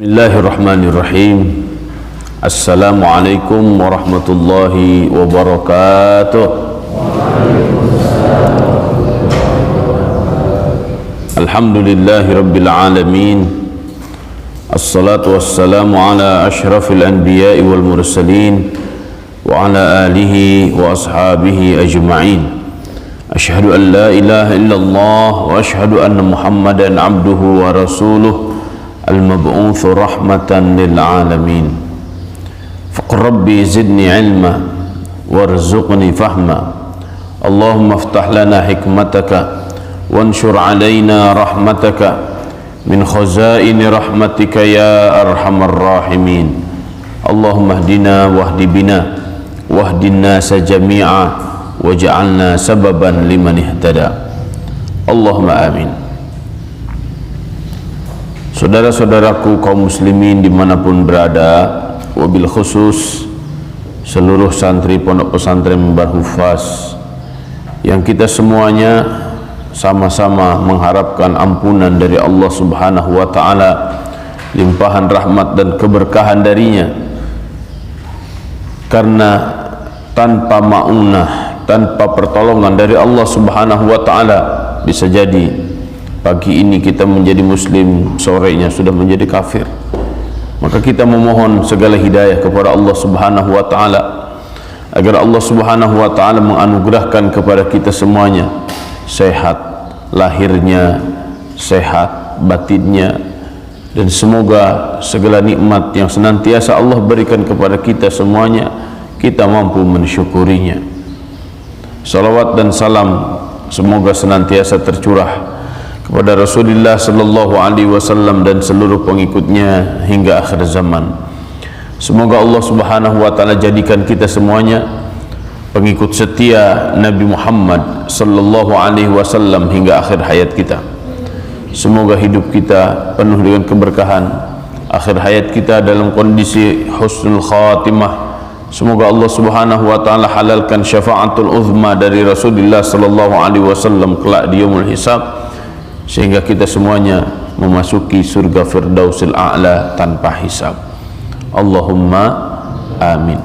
Bismillahirrahmanirrahim. Assalamualaikum warahmatullahi wabarakatuh. Alhamdulillahi rabbil alamin. Assalatu wassalamu ala ashrafil anbiya'i wal mursalin wa ala alihi wa ashabihi ajma'in. Ashhadu an la ilaha illallah wa ashhadu anna Muhammadan abduhu wa rasuluh المبعوث رحمة للعالمين. فقل ربي زدني علما وارزقني فهما. اللهم افتح لنا حكمتك وانشر علينا رحمتك من خزائن رحمتك يا أرحم الراحمين. اللهم اهدنا واهد بنا واهد الناس جميعا واجعلنا سببا لمن اهتدى. اللهم آمين. Saudara-saudaraku kaum muslimin dimanapun berada, wabil khusus seluruh santri pondok pesantren Mimbar Hufaz, yang kita semuanya sama-sama mengharapkan ampunan dari Allah Subhanahu wa ta'ala, limpahan rahmat dan keberkahan darinya, karena tanpa ma'unah, tanpa pertolongan dari Allah Subhanahu wa ta'ala, bisa jadi pagi ini kita menjadi muslim, sorenya sudah menjadi kafir. Maka kita memohon segala hidayah kepada Allah Subhanahu wa ta'ala, agar Allah Subhanahu wa ta'ala menganugerahkan kepada kita semuanya sehat lahirnya, sehat batinnya, dan semoga segala nikmat yang senantiasa Allah berikan kepada kita semuanya, kita mampu mensyukurinya. Salawat dan salam semoga senantiasa tercurah kepada Rasulullah sallallahu alaihi wasallam dan seluruh pengikutnya hingga akhir zaman. Semoga Allah Subhanahu wa taala jadikan kita semuanya pengikut setia Nabi Muhammad sallallahu alaihi wasallam hingga akhir hayat kita. Semoga hidup kita penuh dengan keberkahan, akhir hayat kita dalam kondisi husnul khatimah. Semoga Allah Subhanahu wa taala halalkan syafaatul uzma dari Rasulullah sallallahu alaihi wasallam kelak di yaumul hisab, sehingga kita semuanya memasuki surga Firdausil A'la tanpa hisab. Allahumma amin.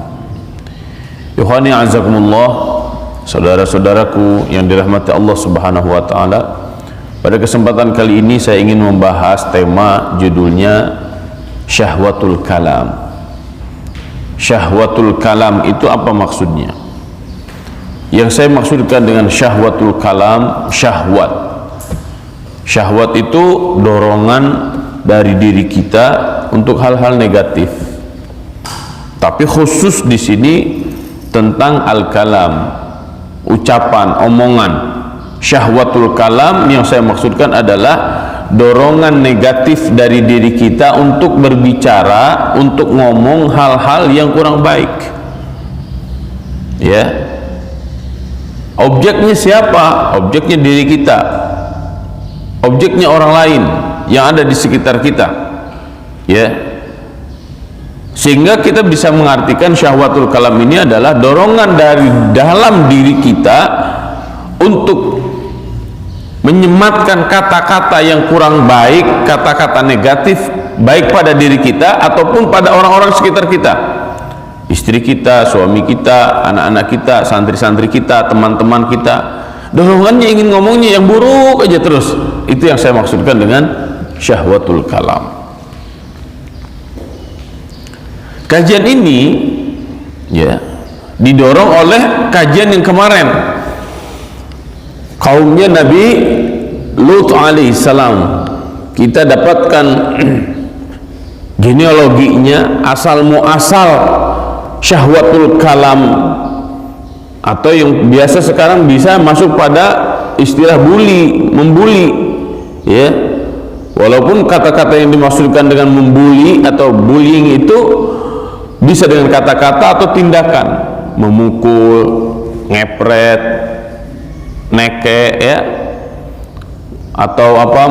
Yuhani azakumullah, saudara-saudaraku yang dirahmati Allah Subhanahu wa ta'ala, pada kesempatan kali ini saya ingin membahas tema judulnya syahwatul kalam. Syahwatul kalam itu apa maksudnya? Yang saya maksudkan dengan syahwatul kalam, syahwat itu dorongan dari diri kita untuk hal-hal negatif. Tapi khusus di sini tentang al-kalam, ucapan, omongan. Syahwatul kalam yang saya maksudkan adalah dorongan negatif dari diri kita untuk berbicara, untuk ngomong hal-hal yang kurang baik. Ya. Objeknya siapa? Objeknya diri kita. Objeknya orang lain yang ada di sekitar kita, ya, sehingga kita bisa mengartikan syahwatul kalam ini adalah dorongan dari dalam diri kita untuk menyematkan kata-kata yang kurang baik, kata-kata negatif, baik pada diri kita ataupun pada orang-orang sekitar kita, istri kita, suami kita, anak-anak kita, santri-santri kita, teman-teman kita. Dorongannya ingin ngomongnya yang buruk aja terus. Itu yang saya maksudkan dengan syahwatul kalam. Kajian ini ya didorong oleh kajian yang kemarin, kaumnya Nabi Lut alaihissalam. Kita dapatkan genealoginya, asal muasal syahwatul kalam, atau yang biasa sekarang bisa masuk pada istilah membuli, ya. Walaupun kata-kata yang dimaksudkan dengan membuli atau bullying itu bisa dengan kata-kata atau tindakan, memukul, ngepret, neke, ya, atau apa,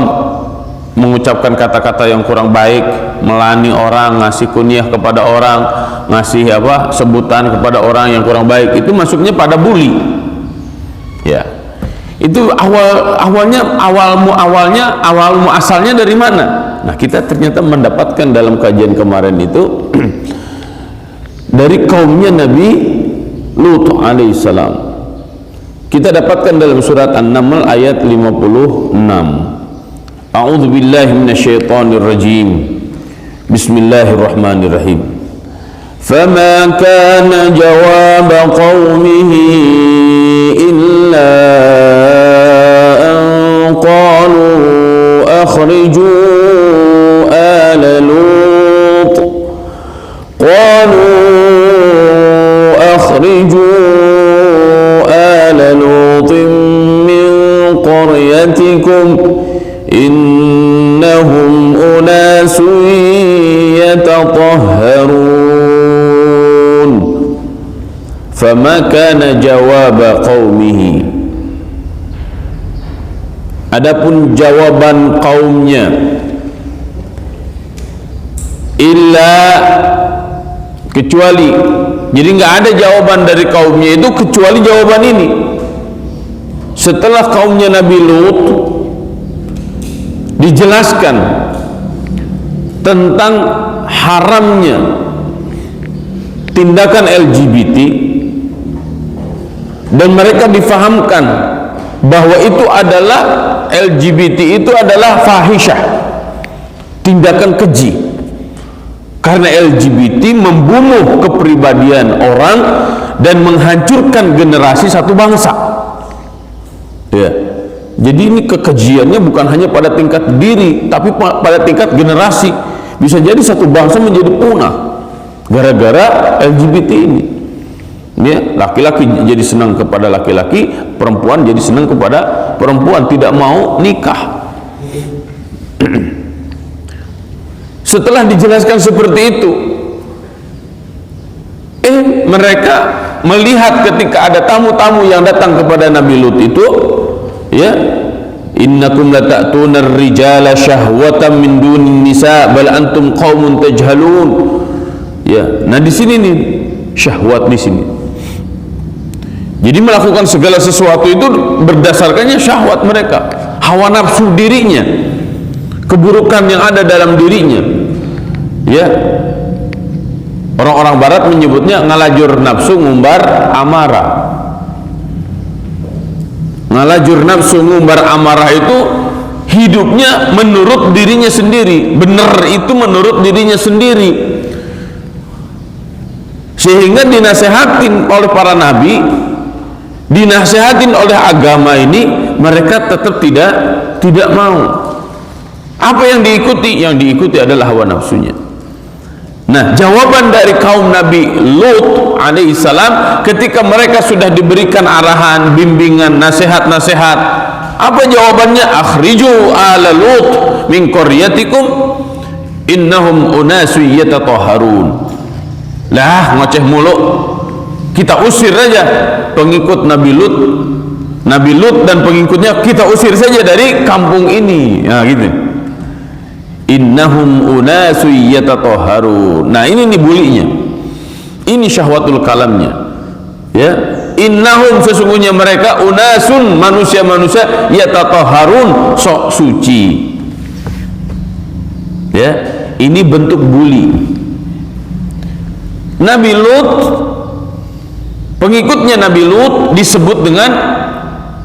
mengucapkan kata-kata yang kurang baik, melani orang, ngasih kunyah kepada orang, ngasih apa sebutan kepada orang yang kurang baik, itu masuknya pada bully, ya. Itu awal muasalnya dari mana? Nah, kita ternyata mendapatkan dalam kajian kemarin itu dari kaumnya Nabi Lut alaihissalam. Kita dapatkan dalam surat An-Naml ayat 56. A'udzu billahi minasyaitonir rajim. Bismillahirrahmanirrahim. Fama kana jawab qaumihi illa an qalu akhriju ala Lut. Qalu akhriju ala Lut min qaryatikum innahum unasun yatatahharun. Fama kana jawab qaumihi, adapun jawaban kaumnya, illa, kecuali, jadi nggak ada jawaban dari kaumnya itu kecuali jawaban ini. Setelah kaumnya Nabi Lut dijelaskan tentang haramnya tindakan LGBT, dan mereka difahamkan bahwa itu adalah LGBT itu adalah fahisyah, tindakan keji, karena LGBT membunuh kepribadian orang dan menghancurkan generasi satu bangsa. Ya, jadi ini kekejiannya bukan hanya pada tingkat diri, tapi pada tingkat generasi. Bisa jadi satu bangsa menjadi punah gara-gara LGBT ini. Ya, laki-laki jadi senang kepada laki-laki, perempuan jadi senang kepada perempuan, tidak mau nikah. Setelah dijelaskan seperti itu, mereka melihat ketika ada tamu-tamu yang datang kepada Nabi Lut itu, ya, innakum lata'tunar rijala syahwatan min dunin nisa bal antum qaumun tajhalun. Ya, nah di sini nih syahwat di sini. Jadi melakukan segala sesuatu itu berdasarkannya syahwat mereka, hawa nafsu dirinya, keburukan yang ada dalam dirinya. Ya, orang-orang barat menyebutnya ngalajur nafsu ngumbar amarah. Ngalajur nafsu ngumbar amarah itu hidupnya menurut dirinya sendiri, benar itu menurut dirinya sendiri, sehingga dinasehatin oleh para nabi, dinasehatin oleh agama ini, mereka tetap tidak mau. Apa yang diikuti? Yang diikuti adalah hawa nafsunya. Nah, jawaban dari kaum Nabi Lut alaihissalam ketika mereka sudah diberikan arahan, bimbingan, nasihat-nasihat, apa jawabannya? Akhriju ala Lut min qaryatikum innahum unasu yatatahharun. Lah, ngoceh mulu, kita usir aja pengikut Nabi Lut dan pengikutnya, kita usir saja dari kampung ini. Nah, gitu. Innahum unasu yatatahharun. Nah, ini nih bulinya, ini syahwatul kalamnya. Ya, innahum, sesungguhnya mereka, unasun, manusia-manusia, yatatahharun, sok suci. Ya, ini bentuk bully. Nabi Lut, pengikutnya Nabi Lut disebut dengan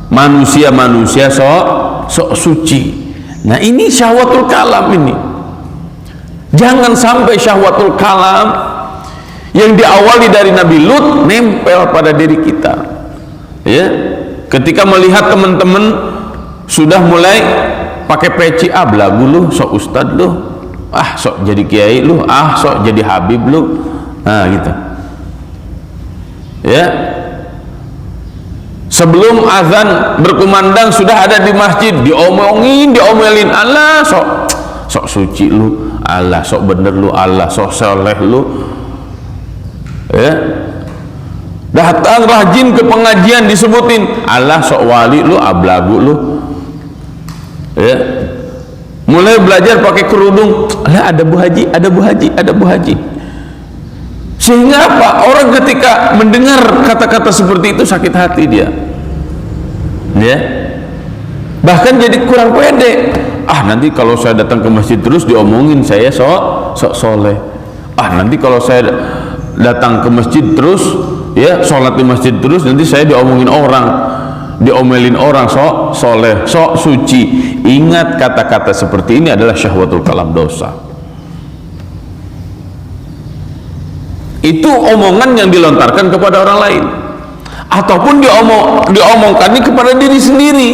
manusia-manusia sok suci. Nah, ini syahwatul kalam ini. Jangan sampai syahwatul kalam yang diawali dari Nabi Lut nempel pada diri kita. Ya, ketika melihat teman-teman sudah mulai pakai peci, belagu lu, sok ustad lu, sok jadi kiai lu, sok jadi habib lu. Nah, gitu. Ya, sebelum azan berkumandang sudah ada di masjid, diomelin, Allah sok suci lu, Allah sok bener lu, Allah sok soleh lu. Ya, datang rajin ke pengajian disebutin, Allah sok wali lu, ablagu lu. Ya, mulai belajar pakai kerudung, Allah ada Bu Haji, ada Bu Haji, ada Bu Haji. Sehingga apa? Orang ketika mendengar kata-kata seperti itu sakit hati dia. ya. Bahkan jadi kurang pede. Nanti kalau saya datang ke masjid terus diomongin saya sok soleh. Nanti kalau saya datang ke masjid terus, ya, sholat di masjid terus, nanti saya diomongin orang, diomelin orang sok soleh, sok suci. Ingat, kata-kata seperti ini adalah syahwatul kalam, dosa. Itu omongan yang dilontarkan kepada orang lain, ataupun diomongkan kepada diri sendiri.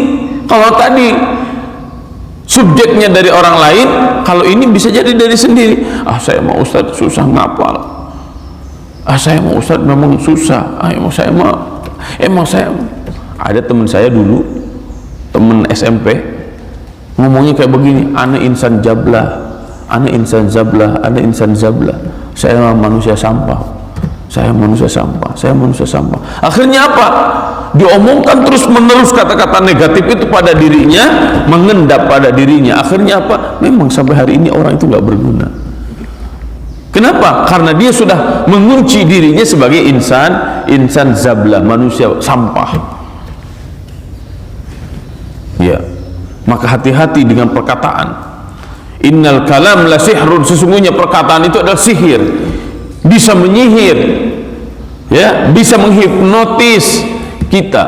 Kalau tadi subjeknya dari orang lain, kalau ini bisa jadi dari sendiri. Saya mau Ustaz susah ngapal. Saya mau Ustaz memang susah. Emang saya ada teman saya dulu, teman SMP, ngomongnya kayak begini, ana insan jablah, ana insan zablah, ana insan zablah. Saya manusia sampah, saya manusia sampah, saya manusia sampah. Akhirnya apa? Diomongkan terus menerus kata-kata negatif itu pada dirinya, mengendap pada dirinya. Akhirnya apa? Memang sampai hari ini orang itu nggak berguna. Kenapa? Karena dia sudah mengunci dirinya sebagai insan zablah, manusia sampah. Ya, maka hati-hati dengan perkataan. Innal kalam la sihrun, sesungguhnya perkataan itu adalah sihir, bisa menyihir, ya, bisa menghipnotis kita,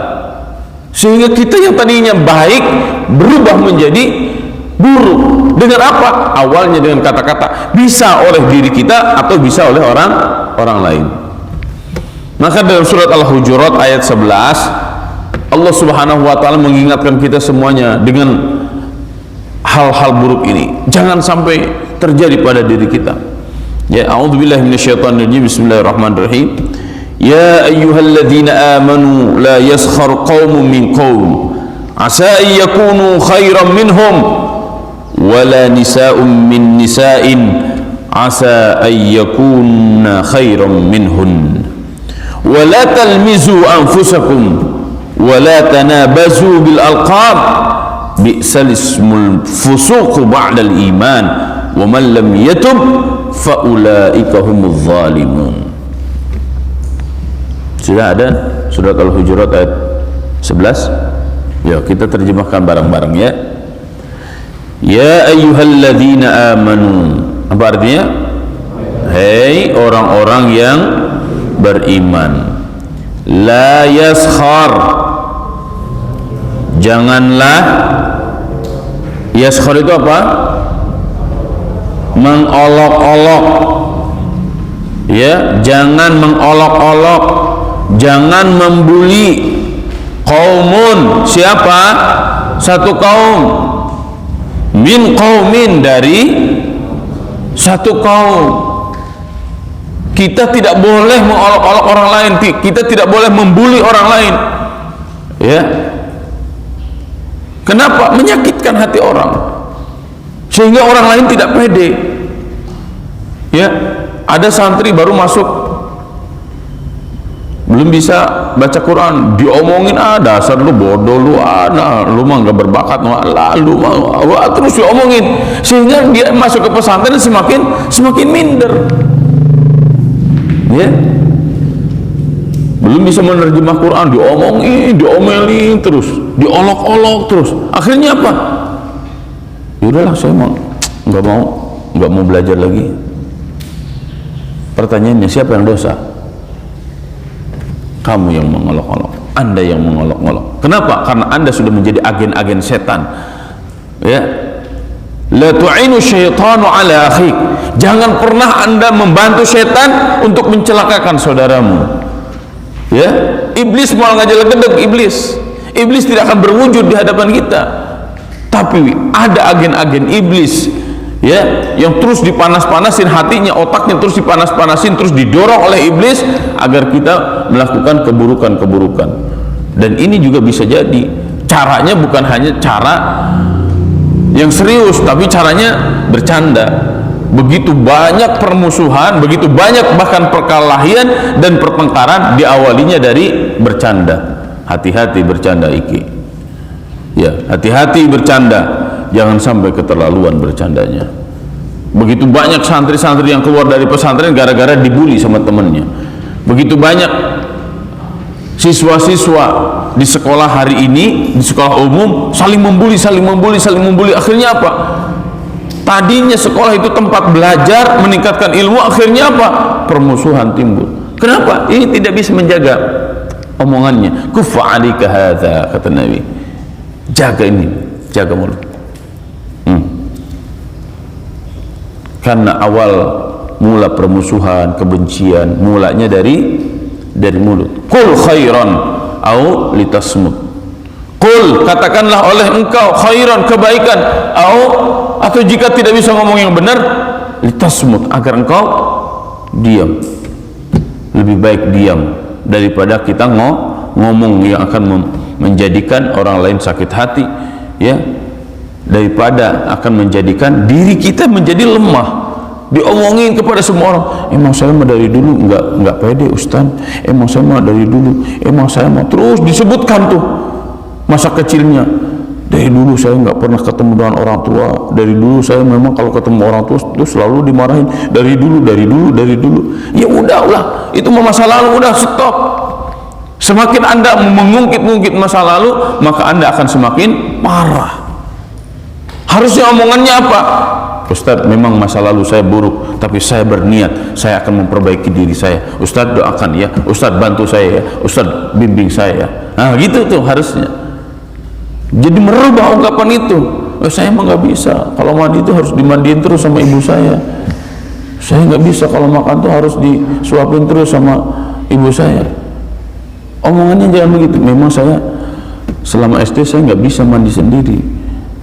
sehingga kita yang tadinya baik berubah menjadi buruk. Dengan apa? Awalnya dengan kata-kata, bisa oleh diri kita atau bisa oleh orang lain. Maka dalam surat Al-Hujurat ayat 11, Allah Subhanahu wa taala mengingatkan kita semuanya dengan hal-hal buruk ini, jangan sampai terjadi pada diri kita. Ya, a'udzubillahi minasyaitonirrajim. Bismillahirrahmanirrahim. Ya ayyuhalladzina amanu la yaskhar qaumun min qaum asa an yakunu khairan minhum wala nisa'un min nisa'in asa an yakunna khairan minhun wala talmizu anfusakum wala tanabazu bil alqab bi'sal ismul fusuq ba'dal iman wa man lam yatub fa ulaika humuz zalimun. Sudah ada surat Al-Hujurat ayat 11. Ya, kita terjemahkan bareng-bareng ya. Ya ayyuhalladzina amanu. Apa artinya? Hei orang-orang yang beriman. La yaskhar, janganlah. Yaskhar itu apa? Mengolok-olok, ya, jangan mengolok-olok, jangan membuli. Qaumun, siapa? Satu kaum. Min qaumin, dari satu kaum. Kita tidak boleh mengolok-olok orang lain, kita tidak boleh membuli orang lain, ya. Kenapa? Menyakitkan hati orang, sehingga orang lain tidak pede. Ya, ada santri baru masuk, belum bisa baca Quran, diomongin, dasar lu bodoh, lu lu mah nggak berbakat, lalu terus diomongin, sehingga dia masuk ke pesantren semakin minder. Ya, belum bisa menerjemah Quran, diomongin, diomelin terus, diolok-olok terus. Akhirnya apa? Yaudahlah, saya nggak mau belajar lagi. Pertanyaannya, siapa yang dosa? Kamu yang mengolok-olok, Anda yang mengolok-olok. Kenapa? Karena Anda sudah menjadi agen-agen setan. Ya, la tu'inu syaitanu ala akhik. Jangan pernah Anda membantu setan untuk mencelakakan saudaramu. Ya, iblis mau ngajak-ngajak iblis tidak akan berwujud di hadapan kita. Tapi ada agen-agen iblis, ya, yang terus dipanas-panasin hatinya, otaknya terus dipanas-panasin, terus didorong oleh iblis agar kita melakukan keburukan-keburukan. Dan ini juga bisa jadi caranya bukan hanya cara yang serius, tapi caranya bercanda. Begitu banyak permusuhan, begitu banyak bahkan perkelahian dan pertengkaran diawalinya dari bercanda. Hati-hati bercanda iki. Ya, hati-hati bercanda, jangan sampai keterlaluan bercandanya. Begitu banyak santri-santri yang keluar dari pesantren gara-gara dibully sama temennya. Begitu banyak siswa-siswa di sekolah hari ini, di sekolah umum saling membuli, akhirnya apa? Tadinya sekolah itu tempat belajar, meningkatkan ilmu, akhirnya apa? Permusuhan timbul. Kenapa? Ini tidak bisa menjaga omongannya. Kuffa 'alaika hadza, kata Nabi. Jaga ini, jaga mulut. Karena awal mula permusuhan, kebencian, mulanya dari mulut. Qul khairan au litasmut. Qul, katakanlah oleh engkau khairan, kebaikan, atau jika tidak bisa ngomong yang benar, litasmut, agar engkau diam. Lebih baik diam daripada kita ngomong yang akan menjadikan orang lain sakit hati, ya, daripada akan menjadikan diri kita menjadi lemah. Diomongin kepada semua orang, emang saya mah dari dulu nggak pede Ustaz, emang saya mah dari dulu, emang saya mah, terus disebutkan tuh masa kecilnya. Dari dulu saya nggak pernah ketemu dengan orang tua, dari dulu saya memang kalau ketemu orang tua itu selalu dimarahin, dari dulu. Ya udah, itu masa lalu, udah stop. Semakin Anda mengungkit masa lalu, maka Anda akan semakin parah. Harusnya omongannya apa? Ustaz, memang masa lalu saya buruk, tapi saya berniat, saya akan memperbaiki diri saya. Ustaz, doakan ya, Ustaz bantu saya ya, Ustaz bimbing saya ya. Nah gitu tuh harusnya. Jadi merubah ungkapan itu. Saya emang nggak bisa, kalau mandi itu harus dimandiin terus sama ibu saya. Saya nggak bisa, kalau makan tuh harus disuapin terus sama ibu saya. Omongannya jangan begitu. Memang saya selama SD saya nggak bisa mandi sendiri,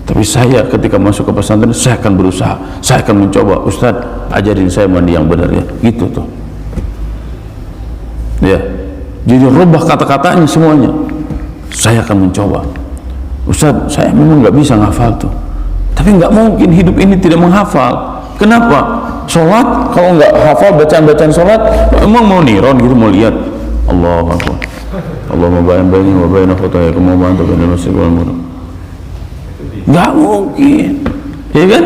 tapi saya ketika masuk ke pesantren saya akan berusaha, saya akan mencoba. Ustaz, ajarin saya mandi yang benar ya, gitu tuh ya. Jadi rubah kata-katanya semuanya. Saya akan mencoba. Ustaz, saya memang nggak bisa ngafal tuh, tapi nggak mungkin hidup ini tidak menghafal. Kenapa? Sholat kalau nggak hafal bacaan sholat, emang mau niron gitu, mau lihat Allahu Akbar, Allahumma baini wa baina khutaya kama anta bainal masjid wal murid. Nggak mungkin, ya kan?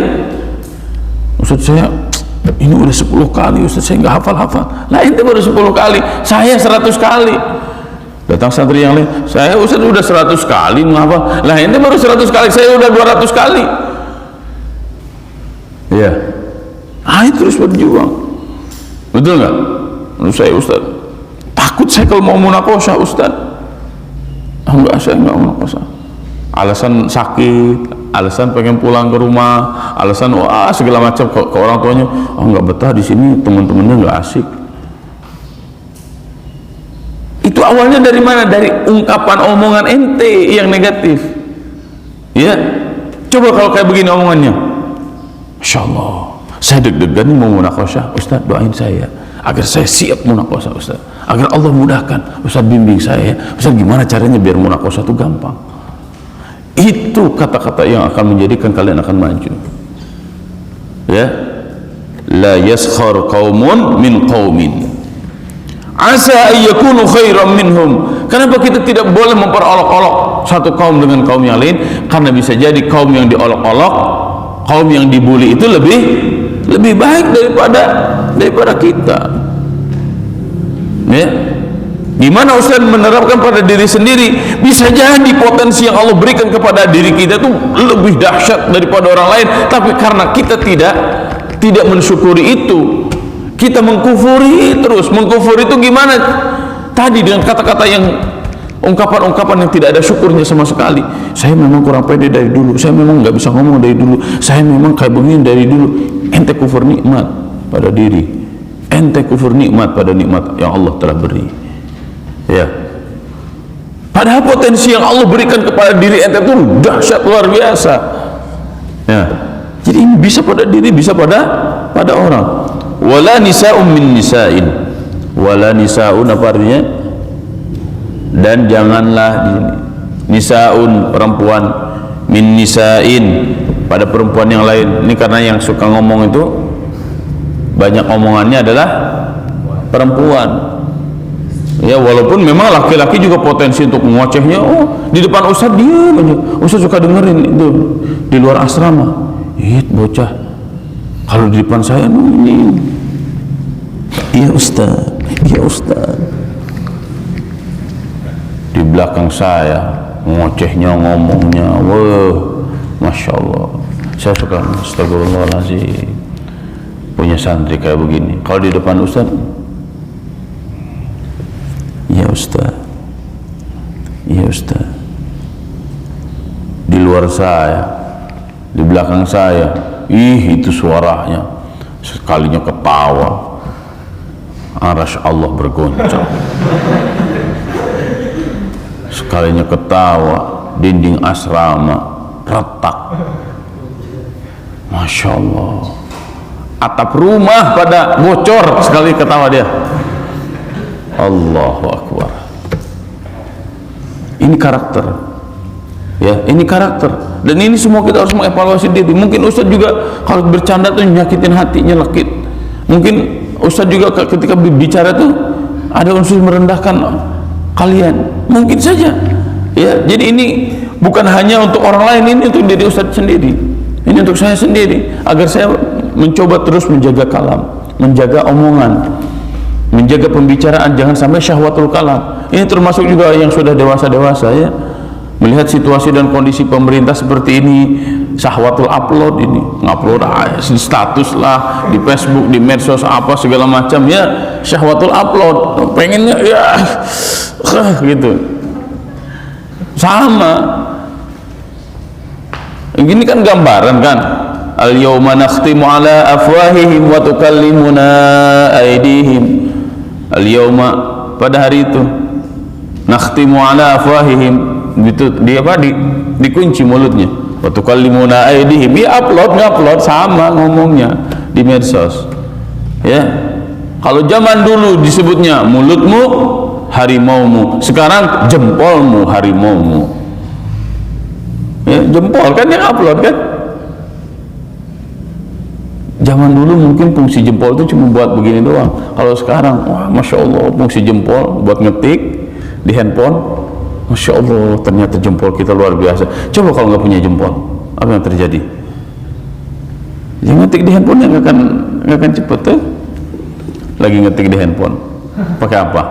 Ustaz, saya ini udah 10 kali Ustaz, saya nggak hafal. Nah ente baru 10 kali, saya 100 kali. Datang santri yang lain, saya Ustaz udah 100 kali menghafal. Lah ente baru 100 kali, saya udah 200 kali. Ya, terus berjuang. Betul nggak? Menurut saya Ustaz, takut saya kalau mau munakosah Ustaz. Enggak, saya nggak munakosah. Alasan sakit, alasan pengen pulang ke rumah, alasan segala macam ke orang tuanya. Nggak betah di sini, teman-temannya nggak asik. Itu awalnya dari mana? Dari ungkapan omongan ente yang negatif. Ya, coba kalau kayak begini omongannya, Masya Allah, saya deg-degan nih mau munakosah. Ustaz, doain saya agar saya siap munakosah Ustaz, agar Allah mudahkan. Ustaz bimbing saya, Ustaz gimana caranya biar munakosah itu gampang. Itu kata-kata yang akan menjadikan kalian akan maju. Ya, la yaskhar qaumun min qaumin asa ayyakunu khairan minhum. Kenapa kita tidak boleh memperolok-olok satu kaum dengan kaum yang lain? Karena bisa jadi kaum yang diolok-olok, kaum yang dibuli itu lebih baik daripada kita. Ya, gimana Ustaz menerapkan pada diri sendiri? Bisa jadi potensi yang Allah berikan kepada diri kita itu lebih dahsyat daripada orang lain, tapi karena kita tidak mensyukuri itu, kita mengkufuri terus. Mengkufuri itu gimana? Tadi dengan kata-kata yang ungkapan-ungkapan yang tidak ada syukurnya sama sekali. Saya memang kurang pede dari dulu, saya memang nggak bisa ngomong dari dulu, saya memang kayak begini dari dulu. Ente kufur nikmat pada diri, ente kufur nikmat pada nikmat yang Allah telah beri. Ya, padahal potensi yang Allah berikan kepada diri ente itu dahsyat luar biasa. Ya, jadi ini bisa pada diri, bisa pada orang. Wala nisa'un min nisa'in, wala nisa'un apa artinya? Dan janganlah nisa'un perempuan, min nisa'in pada perempuan yang lain. Ini karena yang suka ngomong itu banyak omongannya adalah perempuan. Ya, walaupun memang laki-laki juga potensi untuk mengocehnya. Di depan Ustaz diam aja, Ustaz suka dengerin itu di luar asrama. Bocah kalau di depan saya ini, iya Ustaz, iya Ustaz. Di belakang saya, ngocehnya, ngomongnya, wah, masya Allah. Saya suka, astagfirullahaladzim, punya santri kayak begini. Kalau di depan Ustaz, ya Ustaz, ya Ustaz. Di luar saya, di belakang saya, itu suaranya, sekalinya ketawa, arasy Allah bergoncang. Sekalinya ketawa, dinding asrama retak. Masya Allah, atap rumah pada bocor sekali ketawa dia. Allahu Akbar. Ini karakter, ya, ini karakter. Dan ini semua kita harus mengevaluasi diri. Mungkin Ustaz juga kalau bercanda tuh nyakitin hatinya, lekit. Mungkin Ustaz juga ketika bicara tuh ada unsur merendahkan kalian, mungkin saja, ya. Jadi ini bukan hanya untuk orang lain, ini untuk diri Ustaz sendiri. Ini untuk saya sendiri, agar saya mencoba terus menjaga kalam, menjaga omongan, menjaga pembicaraan, jangan sampai syahwatul kalam. Ini termasuk juga yang sudah dewasa-dewasa, ya, melihat situasi dan kondisi pemerintah seperti ini, syahwatul upload, ini ngupload status lah di Facebook, di medsos, apa segala macam, ya, syahwatul upload, pengennya ya gitu. Sama ini kan gambaran kan, al yauma nakhtimu ala afwahihim wa tukallimuna aydihim. Al yauma, pada hari itu, nakhtimu ala afwahihim, itu dia apa, dikunci mulutnya, wa tukallimuna aydihim. Ya ngupload sama ngomongnya di medsos, ya. Kalau zaman dulu disebutnya mulutmu harimaumu, sekarang jempolmu harimaumu. Ya, jempol kan yang upload kan. Zaman dulu mungkin fungsi jempol itu cuma buat begini doang. Kalau sekarang, wah, masya Allah, fungsi jempol buat ngetik di handphone. Masya Allah, ternyata jempol kita luar biasa. Coba kalau nggak punya jempol, apa yang terjadi? Yang ngetik di handphone nggak akan cepet tuh. Lagi ngetik di handphone, pakai apa?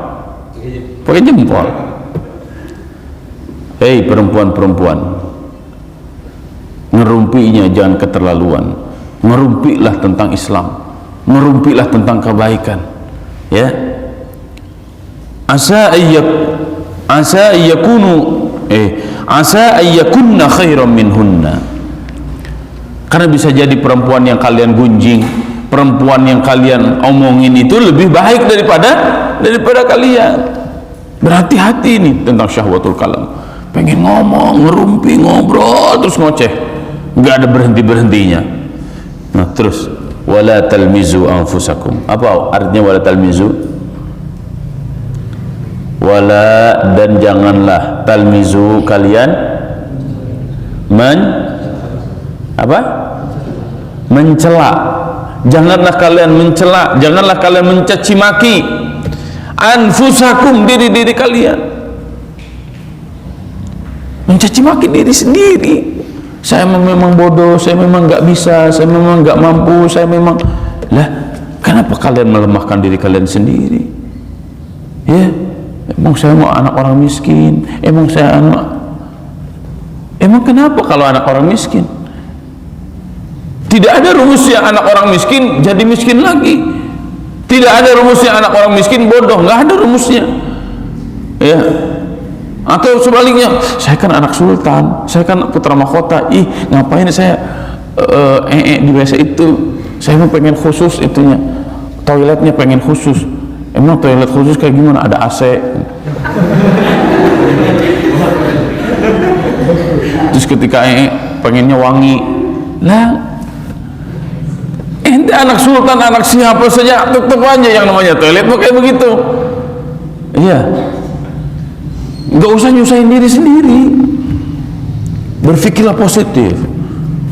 Pakai jempol. Hei perempuan-perempuan, ngerumpinya jangan keterlaluan. Ngerumpilah tentang Islam, ngerumpilah tentang kebaikan, ya. Asa ayyakunna khairan minhunna. Karena bisa jadi perempuan yang kalian gunjing, perempuan yang kalian omongin itu lebih baik daripada kalian. Berhati-hati nih tentang syahwatul kalam. Pengen ngomong, ngerumpi, ngobrol, terus ngoceh, nggak ada berhenti-berhentinya. Nah, terus wala talmizu anfusakum. Apa artinya wala talmizu? Wala, dan janganlah, talmizu, kalian mencela. Janganlah kalian mencela, janganlah kalian mencaci maki anfusakum, diri-diri kalian. Mencaci maki diri sendiri. Saya memang bodoh, saya memang nggak bisa, saya memang nggak mampu, saya memang, lah, kenapa kalian melemahkan diri kalian sendiri? Ya, emang saya mau anak orang miskin, emang kenapa kalau anak orang miskin? Tidak ada rumusnya anak orang miskin jadi miskin lagi. Tidak ada rumusnya anak orang miskin bodoh, nggak ada rumusnya, ya. Atau sebaliknya, saya kan anak sultan, saya kan putra mahkota, ngapain saya di WC itu, saya mau pengen khusus itunya, toiletnya pengen khusus. Emang toilet khusus kayak gimana? Ada AC. Terus ketika pengennya wangi, lah, ente anak sultan, anak siapa saja, tetap aja yang namanya toilet kayak begitu, iya. Nggak usah nyusahin diri sendiri. Berpikirlah positif.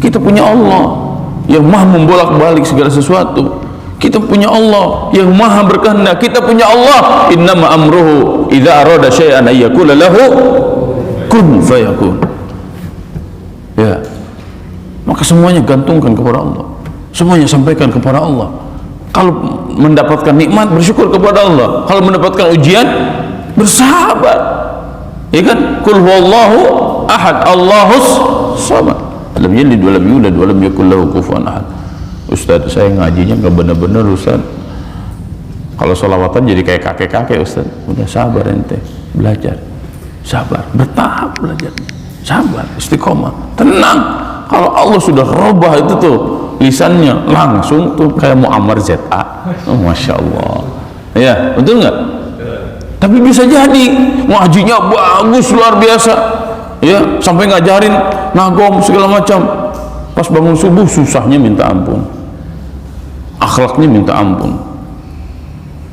Kita punya Allah yang maha membolak-balik segala sesuatu. Kita punya Allah yang maha berkehendak. Kita punya Allah, innama amruhu idza arada syai'an ayyakula lahu kun fayakun. Ya, maka semuanya gantungkan kepada Allah, semuanya sampaikan kepada Allah. Kalau mendapatkan nikmat, bersyukur kepada Allah. Kalau mendapatkan ujian, bersahabat. Ya kan? Qul huwallahu ahad, Allahus samad. Lam yalid wa lam yulad wa lam yakul lahu kufuwan ahad. Ustaz, saya ngajinya nggak benar-benar Ustaz. Kalau sholawatan jadi kayak kakek-kakek Ustaz. Udah sabar ente, belajar. Sabar, bertahap belajar. Sabar, istiqomah, tenang. Kalau Allah sudah rubah itu tuh lisannya, langsung tuh kayak Muammar ZA. Oh, Masya Allah. Ya, betul nggak? Tapi bisa jadi ngajinya bagus luar biasa, ya, sampai ngajarin nagom segala macam. Pas bangun subuh susahnya minta ampun, akhlaknya minta ampun.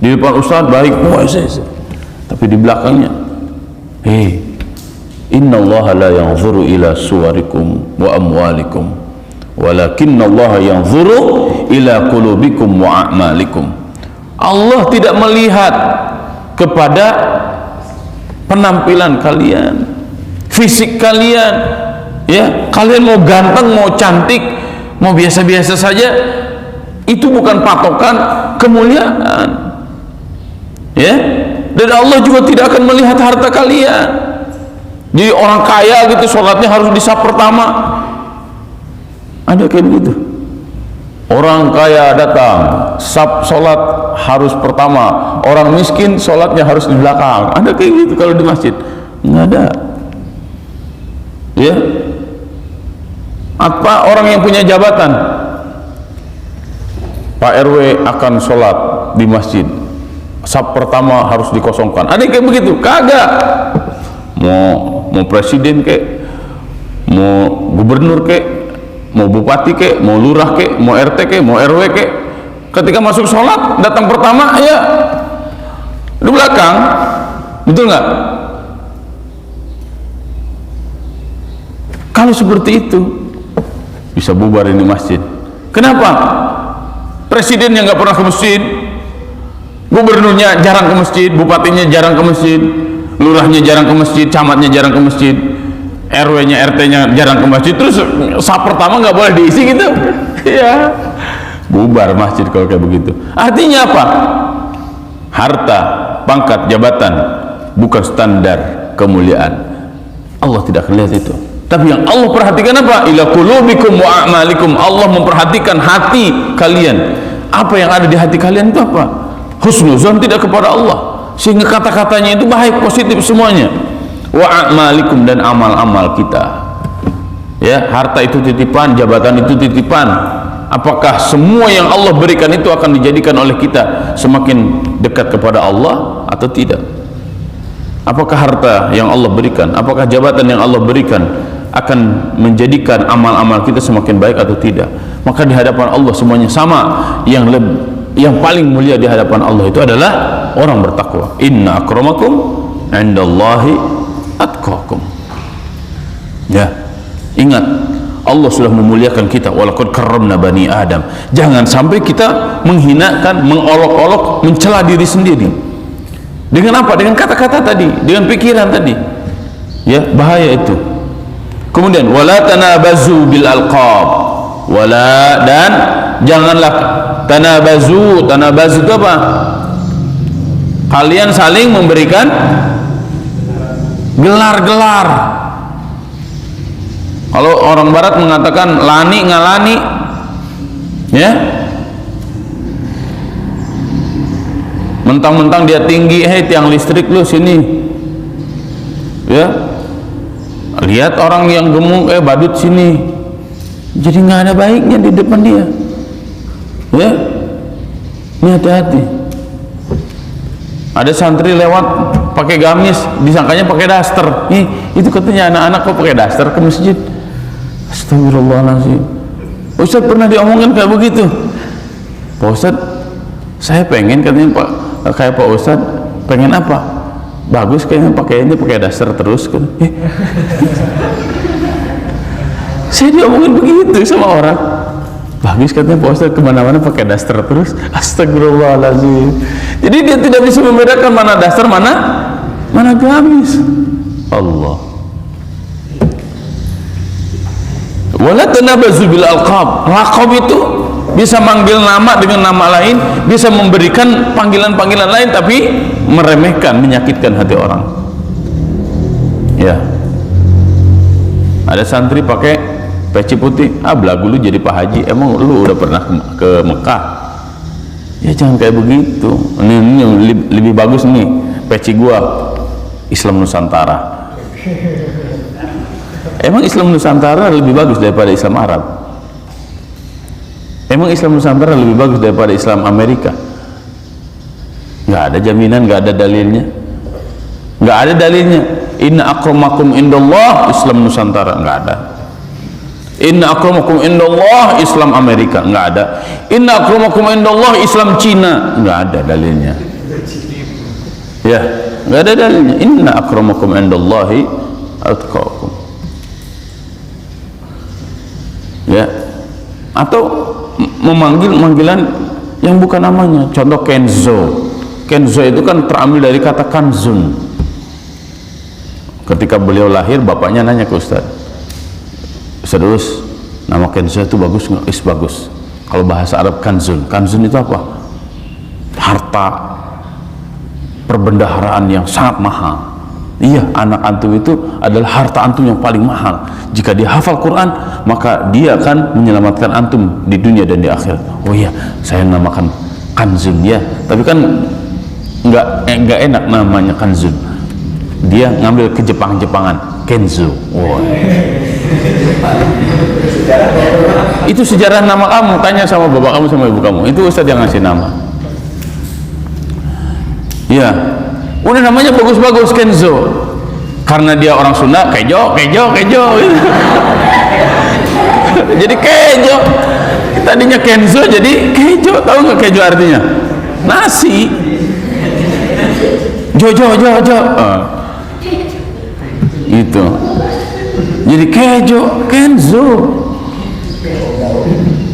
Di depan ustaz baik, tapi di belakangnya, innallaha la yanzuru ila suwarikum wa amwalikum, walakinnallaha yanzuru ila qulubikum wa a'malikum. Allah tidak melihat kepada penampilan kalian, fisik kalian, ya, kalian mau ganteng, mau cantik, mau biasa-biasa saja, itu bukan patokan kemuliaan, ya. Dan Allah juga tidak akan melihat harta kalian. Jadi orang kaya gitu sholatnya harus di saf pertama, ada kayak begitu. Orang kaya datang, saf sholat harus pertama. Orang miskin sholatnya harus di belakang. Ada kayak gitu kalau di masjid? Nggak ada. Ya. Apa orang yang punya jabatan? Pak RW akan sholat di masjid, saf pertama harus dikosongkan. Ada kayak begitu? Kagak. Mau presiden kek, mau gubernur kek, mau bupati kek, mau lurah kek, mau RT kek, mau RW kek, ketika masuk sholat datang pertama ya di belakang, betul nggak? Kalau seperti itu bisa bubar ini masjid. Kenapa? Presidennya nggak pernah ke masjid, gubernurnya jarang ke masjid, bupatinya jarang ke masjid, lurahnya jarang ke masjid, camatnya jarang ke masjid, RW-nya, RT-nya jarang ke masjid, terus saf pertama nggak boleh diisi gitu, ya bubar masjid kalau kayak begitu. Artinya apa? Harta, pangkat, jabatan bukan standar kemuliaan. Allah tidak akan lihat itu. Tapi yang Allah perhatikan apa? Ila qulubikum wa a'malikum. Allah memperhatikan hati kalian. Apa yang ada di hati kalian itu apa? Husnuzan tidak kepada Allah, sehingga kata-katanya itu baik, positif semuanya. Wa a'malikum, dan amal-amal kita, ya, harta itu titipan, jabatan itu titipan. Apakah semua yang Allah berikan itu akan dijadikan oleh kita semakin dekat kepada Allah atau tidak? Apakah harta yang Allah berikan, apakah jabatan yang Allah berikan akan menjadikan amal-amal kita semakin baik atau tidak? Maka di hadapan Allah semuanya sama. Yang paling mulia di hadapan Allah itu adalah orang bertakwa. Inna akramakum indallahi atqakum. Ya, ingat, Allah sudah memuliakan kita. Walaqad karramna bani Adam. Jangan sampai kita menghinakan, mengolok-olok, mencela diri sendiri. Dengan apa? Dengan kata-kata tadi, dengan pikiran tadi. Ya, bahaya itu. Kemudian wala tanabazu bil alqab. Wala, dan janganlah tanabazu. Tanabazu itu apa? Kalian saling memberikan gelar-gelar. Kalau orang barat mengatakan lani ngalani, ya, mentang-mentang dia tinggi, tiang listrik lu sini, ya, lihat orang yang gemuk, badut sini, jadi nggak ada baiknya di depan dia, ya. Ini hati-hati. Ada santri lewat pakai gamis, disangkanya pakai daster. Itu katanya anak-anak kok pakai daster ke masjid. Astagfirullahaladzim. Ustaz pernah diomongin kayak begitu. Pak Ustaz, saya pengen, katanya Pak, kayak Pak Ustaz, pengen apa? Bagus kayaknya pakaiannya pakai daster terus. Saya diomongin begitu sama orang. Bagus katanya Pak Ustaz, kemana-mana pakai daster terus. Astagfirullahaladzim. Jadi dia tidak bisa membedakan mana daster, mana gamis. Allah. Wala tanabazu bil alqab. Laqab itu bisa manggil nama dengan nama lain, bisa memberikan panggilan-panggilan lain, tapi meremehkan, menyakitkan hati orang. Ya, ada santri pakai peci putih, belagu lu jadi Pak Haji. Emang lu udah pernah ke Mekah? Ya jangan kayak begitu. Ini yang lebih bagus nih peci gua, Islam Nusantara. Emang Islam Nusantara lebih bagus daripada Islam Arab? Emang Islam Nusantara lebih bagus daripada Islam Amerika? Nggak ada jaminan, nggak ada dalilnya. Nggak ada dalilnya. Inna akramakum indallah Islam Nusantara, nggak ada. Inna akramakum indallah Islam Amerika, nggak ada. Inna akramakum indallah Islam Cina, nggak ada dalilnya. Ya, nggak ada dalilnya. Inna akramakum indallahi atqakum. Ya, atau memanggil panggilan yang bukan namanya. Contoh Kenzo. Kenzo itu kan terambil dari kata kanzun. Ketika beliau lahir, bapaknya nanya ke Ustaz, Ustaz, nama Kenzo itu bagus nggak? Bagus. Kalau bahasa Arab kanzun. Kanzun itu apa? Harta perbendaharaan yang sangat mahal. Iya, anak antum itu adalah harta antum yang paling mahal. Jika dia hafal Quran, maka dia akan menyelamatkan antum di dunia dan di akhirat. Oh iya, saya namakan kanzun ya. Tapi kan nggak enak namanya kanzun. Dia ngambil ke Jepang-Jepangan, Kenzo. Wow. Itu sejarah nama kamu. Tanya sama bapak kamu sama ibu kamu. Itu Ustaz yang ngasih nama. Ya, udah namanya bagus-bagus Kenzo. Karena dia orang Sunda, kejo. Jadi kejo. Tadinya Kenzo jadi kejo. Tahu nggak kejo artinya? Nasi. Jo. Gitu. Jadi kejo, Kenzo.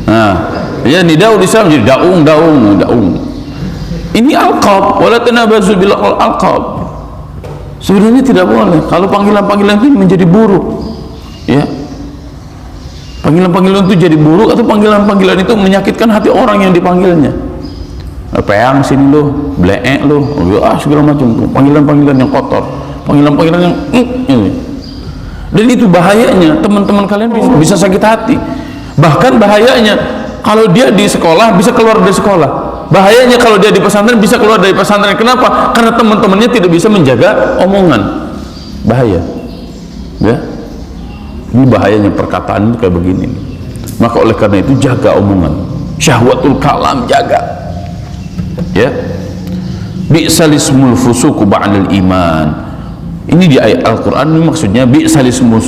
Nah, ya nidau Islam jadi daung. Ini alqab, wala tanabazu bil alqab. Sebenarnya tidak boleh kalau panggilan-panggilan itu menjadi buruk. Ya. Panggilan-panggilan itu jadi buruk atau panggilan-panggilan itu menyakitkan hati orang yang dipanggilnya. Peang sini lu, bleek lu, segala macam tuh. Panggilan-panggilan yang kotor, panggilan-panggilan yang ini. Dan itu bahayanya, teman-teman kalian bisa sakit hati. Bahkan bahayanya kalau dia di sekolah bisa keluar dari sekolah. Bahayanya kalau dia di pesantren bisa keluar dari pesantren. Kenapa? Karena teman-temannya tidak bisa menjaga omongan. Bahaya. Ya. Ini bahayanya perkataan itu kayak begini. Maka oleh karena itu jaga omongan. Syahwatul kalam jaga. Ya. Bi'salismul fusuqu ba'dal iman. Ini di ayat Al-Quran ini maksudnya bi'salismul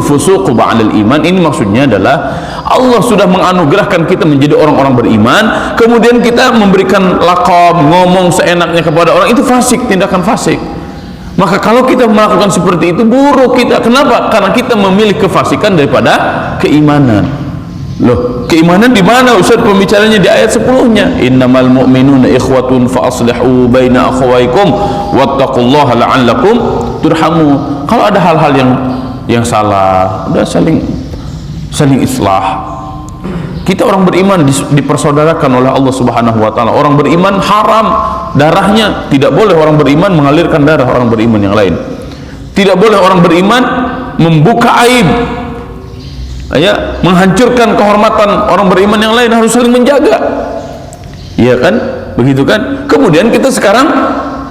fusuqu ba'dal iman. Ini maksudnya adalah Allah sudah menganugerahkan kita menjadi orang-orang beriman, kemudian kita memberikan laqab, ngomong seenaknya kepada orang, itu fasik, tindakan fasik. Maka kalau kita melakukan seperti itu buruk kita. Kenapa? Karena kita memilih kefasikan daripada keimanan. Loh, keimanan di mana Ustaz? Pembicaranya di ayat 10-nya. Innamal mu'minuna ikhwatun fa aslihu baina akhawaykum wattaqullaha la'allakum turhamun. Kalau ada hal-hal yang salah, udah saling islah. Kita orang beriman dipersaudarakan oleh Allah Subhanahu wa taala. Orang beriman haram darahnya, tidak boleh orang beriman mengalirkan darah orang beriman yang lain. Tidak boleh orang beriman membuka aib. Ya, menghancurkan kehormatan orang beriman yang lain, harus saling menjaga. Iya kan? Begitu kan? Kemudian kita sekarang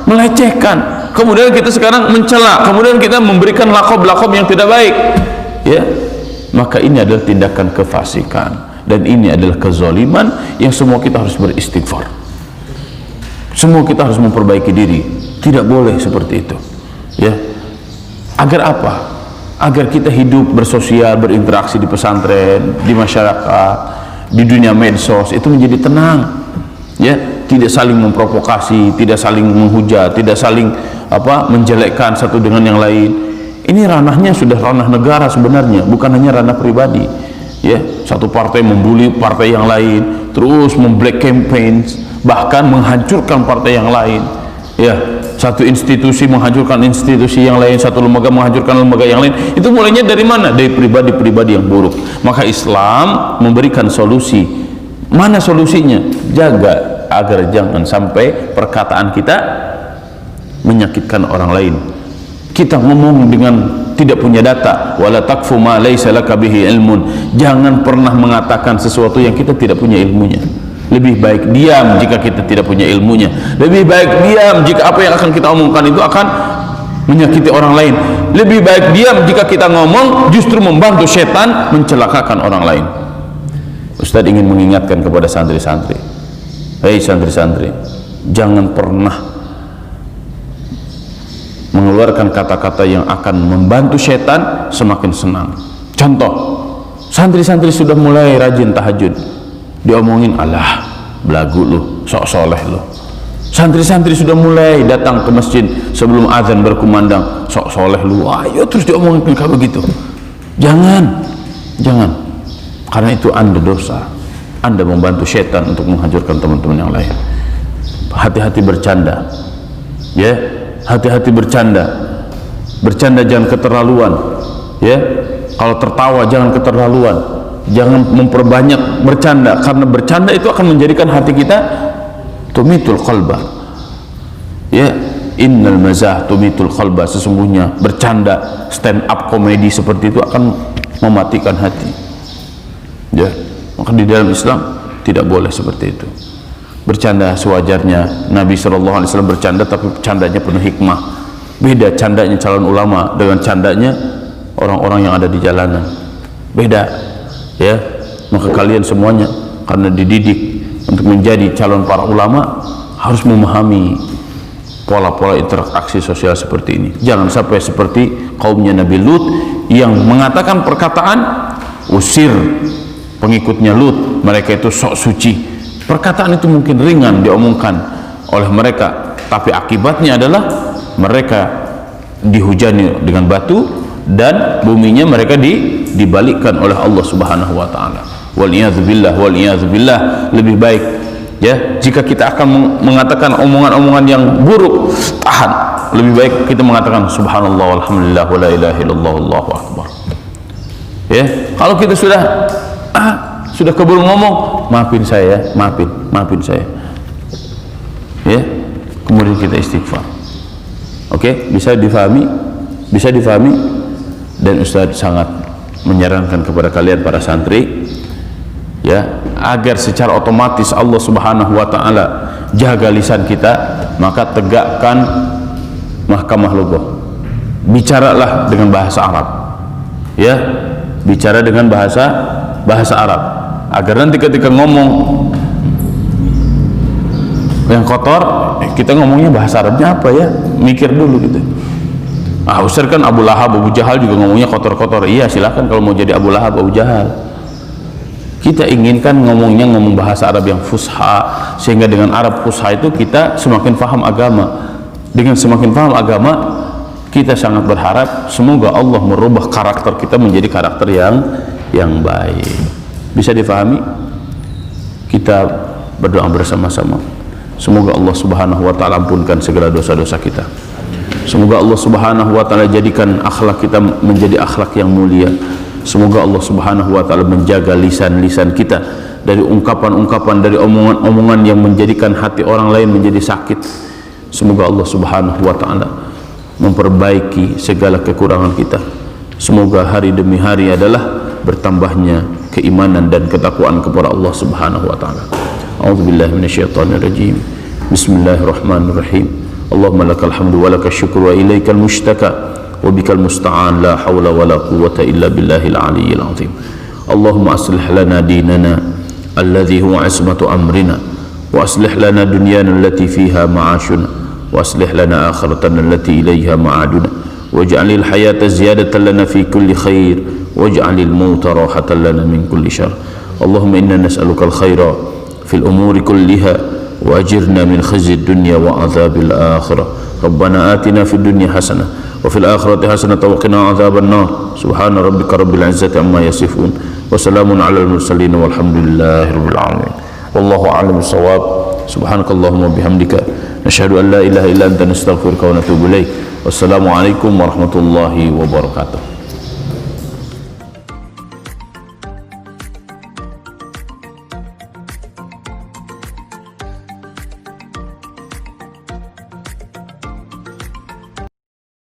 melecehkan, kemudian kita sekarang mencela, kemudian kita memberikan laqab-laqab yang tidak baik. Ya. Maka ini adalah tindakan kefasikan dan ini adalah kezaliman yang semua kita harus beristighfar. Semua kita harus memperbaiki diri. Tidak boleh seperti itu. Ya. Agar apa? Agar kita hidup bersosial, berinteraksi di pesantren, di masyarakat, di dunia medsos itu menjadi tenang. Ya, tidak saling memprovokasi, tidak saling menghujat, tidak saling menjelekkan satu dengan yang lain. Ini ranahnya sudah ranah negara sebenarnya, bukan hanya ranah pribadi. Ya, satu partai membuli partai yang lain, terus memblack campaign, bahkan menghancurkan partai yang lain. Ya, satu institusi menghancurkan institusi yang lain, satu lembaga menghancurkan lembaga yang lain. Itu mulainya dari mana? Dari pribadi-pribadi yang buruk. Maka Islam memberikan solusi. Mana solusinya? Jaga agar jangan sampai perkataan kita menyakitkan orang lain. kita ngomong dengan tidak punya data. Wala takfu ma laisa laka bihi ilmun. Jangan pernah mengatakan sesuatu yang kita tidak punya ilmunya. Lebih baik diam jika kita tidak punya ilmunya. Lebih baik diam jika apa yang akan kita omongkan itu akan menyakiti orang lain. Lebih baik diam jika kita ngomong justru membantu setan mencelakakan orang lain. Ustaz ingin mengingatkan kepada santri-santri, hei santri-santri, jangan pernah mengeluarkan kata-kata yang akan membantu setan semakin senang. Contoh, santri-santri sudah mulai rajin tahajud, diomongin, alah belagu lu, sok soleh lu. Santri-santri sudah mulai datang ke masjid sebelum azan berkumandang, sok soleh lu, ayo terus diomongin kayak begitu. Jangan, karena itu Anda dosa. Anda membantu setan untuk menghancurkan teman-teman yang lain. Hati-hati bercanda, ya, hati-hati bercanda. Bercanda jangan keterlaluan, ya. Kalau tertawa jangan keterlaluan, jangan memperbanyak bercanda, karena bercanda itu akan menjadikan hati kita tumitul qalba, ya. Innal mazah tumitul qalba. Sesungguhnya bercanda, stand up komedi seperti itu akan mematikan hati, ya. Maka di dalam Islam tidak boleh seperti itu. Bercanda sewajarnya. Nabi SAW bercanda, tapi candanya penuh hikmah. Beda candanya calon ulama dengan candanya orang-orang yang ada di jalanan, beda, ya. Maka kalian semuanya karena dididik untuk menjadi calon para ulama harus memahami pola-pola interaksi sosial seperti ini. Jangan sampai seperti kaumnya Nabi Lut yang mengatakan perkataan, usir pengikutnya Lut, mereka itu sok suci. Perkataan itu mungkin ringan diomongkan oleh mereka, tapi akibatnya adalah mereka dihujani dengan batu dan buminya mereka dibalikkan oleh Allah Subhanahu wa taala. Waliyadzubillah, waliyadzubillah. Lebih baik, ya, jika kita akan mengatakan omongan-omongan yang buruk, tahan. Lebih baik kita mengatakan subhanallah walhamdulillah wala ilaha illallah wallahu akbar. Ya, kalau kita sudah keburu ngomong, maafin saya, maafin saya, ya, kemudian kita istighfar. Oke, bisa difahami, dan Ustaz sangat menyarankan kepada kalian para santri, ya, agar secara otomatis Allah Subhanahu wa taala jaga lisan kita, maka tegakkan mahkamah lughah. Bicaralah dengan bahasa Arab, ya, bicara dengan bahasa Arab, agar nanti ketika ngomong yang kotor, kita ngomongnya bahasa Arabnya apa ya, mikir dulu gitu. Ustaz kan Abu Lahab, Abu Jahal juga ngomongnya kotor-kotor. Iya, silakan kalau mau jadi Abu Lahab, Abu Jahal. Kita inginkan ngomong bahasa Arab yang fusha, sehingga dengan Arab fusha itu kita semakin paham agama. Dengan semakin paham agama, kita sangat berharap semoga Allah merubah karakter kita menjadi karakter yang baik. Bisa difahami? Kita berdoa bersama-sama. Semoga Allah Subhanahu wa taala ampunkan segala dosa-dosa kita. Semoga Allah Subhanahu wa taala jadikan akhlak kita menjadi akhlak yang mulia. Semoga Allah Subhanahu wa taala menjaga lisan-lisan kita dari ungkapan-ungkapan, dari omongan-omongan yang menjadikan hati orang lain menjadi sakit. Semoga Allah Subhanahu wa taala memperbaiki segala kekurangan kita. Semoga hari demi hari adalah bertambahnya keimanan dan ketakwaan kepada Allah Subhanahu wa taala. A'udzubillahi minasyaitonir rajim. Bismillahirrahmanirrahim. Allahumma lakal hamdu wa lakal syukru wa ilaikal mushtaka wa bikal musta'an, la hawla wa la quwwata illa billahil aliyyil azim. Allahumma aslih lana dinana alladhi huwa ismatu amrina, wa aslih lana dunyana allati fiha ma'ashuna, wa aslih lana akhiratana allati ilayha ma'aduna, waj'alil hayata ziyadatan lana fi kulli khair, waj'alil mauta rahatan lana min kulli syarr. Allahumma inna nas'aluka al-khaira fil umuri kulliha wa ajirna min khizyid dunya wa adzabil akhirah. Rabbana atina fid dunya hasanah wa fil akhirati hasanah wa qina adzaban nar. Subhana rabbika rabbil izzati amma yasifun wa salamun alal mursalin walhamdulillahi rabbil alamin. Wallahu a'lam bissawab. Subhanakallahumma bihamdika nashhadu an la ilaha illa anta nastaghfiruka wa natubu ilaik. Wassalamu alaikum warahmatullahi wabarakatuh.